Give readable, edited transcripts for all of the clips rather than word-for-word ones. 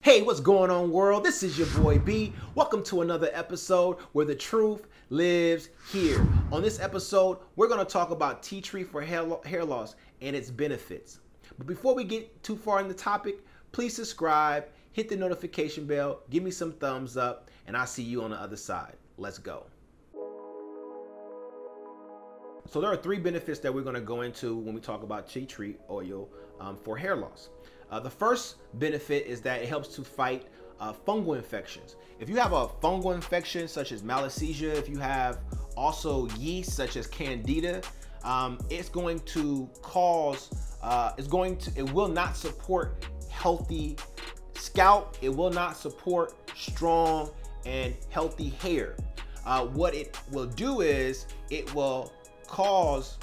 Hey, what's going on, world? This is your boy B. Welcome to another episode where the truth lives here. On this episode, we're going to talk about tea tree for hair loss and its benefits. But before we get too far in the topic, please subscribe, hit the notification bell, give me some thumbs up, and I'll see you on the other side. Let's go. So there are three benefits that we're going to go into when we talk about tea tree oil for hair loss. The first benefit is that it helps to fight fungal infections. If you have a fungal infection such as malassezia, if you have also yeast such as candida, it's going to cause, it will not support healthy scalp. It will not support strong and healthy hair. What it will do is it will cause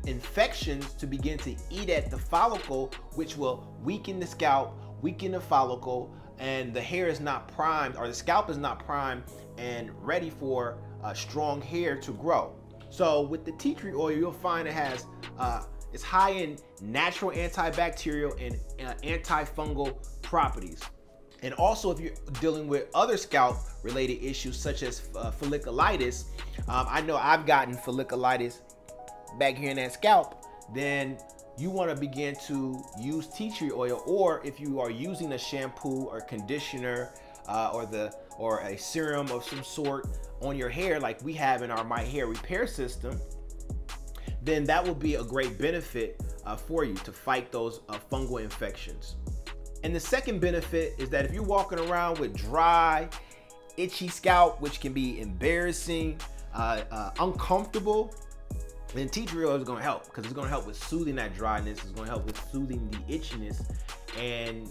infections to begin to eat at the follicle, which will weaken the scalp, weaken the follicle, and the hair is not primed, or the scalp is not primed and ready for strong hair to grow. So with the tea tree oil, you'll find it has it's high in natural antibacterial and antifungal properties. And also, if you're dealing with other scalp related issues such as folliculitis, I know I've gotten folliculitis back here in that scalp, then you want to begin to use tea tree oil. Or if you are using a shampoo or conditioner or a serum of some sort on your hair like we have in our My Hair Repair system, then that will be a great benefit for you to fight those fungal infections. And the second benefit is that if you're walking around with dry, itchy scalp, which can be embarrassing, uncomfortable, then tea tree oil is going to help, because it's going to help with soothing that dryness. It's going to help with soothing the itchiness, and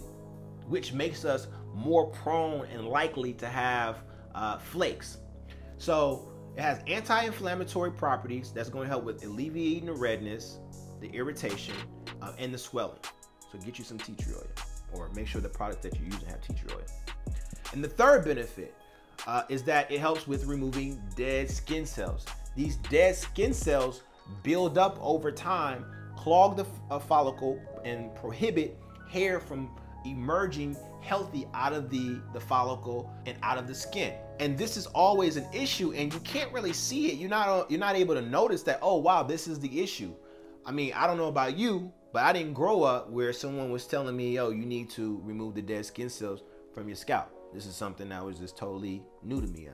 which makes us more prone and likely to have flakes. So it has anti-inflammatory properties that's going to help with alleviating the redness, the irritation, and the swelling. So get you some tea tree oil, or make sure the products that you're using have tea tree oil. And the third benefit is that it helps with removing dead skin cells. These dead skin cells build up over time, clog the follicle, and prohibit hair from emerging healthy out of the follicle and out of the skin. And this is always an issue, and you can't really see it. You're not able to notice that, oh wow, this is the issue. I mean, I don't know about you, but I didn't grow up where someone was telling me, yo, you need to remove the dead skin cells from your scalp. This is something that was just totally new to me,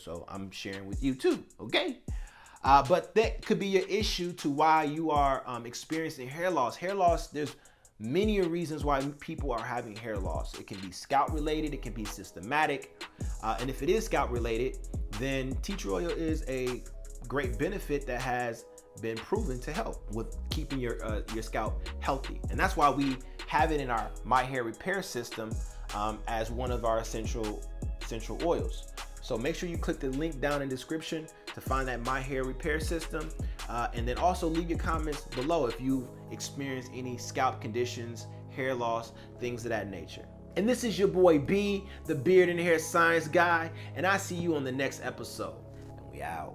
so I'm sharing with you too, okay? But that could be your issue to why you are experiencing hair loss. Hair loss, there's many reasons why people are having hair loss. It can be scalp related, it can be systematic. And if it is scalp related, then tea tree oil is a great benefit that has been proven to help with keeping your scalp healthy. And that's why we have it in our My Hair Repair system as one of our essential oils. So make sure you click the link down in the description to find that My Hair Repair system. And then also leave your comments below if you've experienced any scalp conditions, hair loss, things of that nature. And this is your boy B, the beard and hair science guy, and I see you on the next episode. And we out.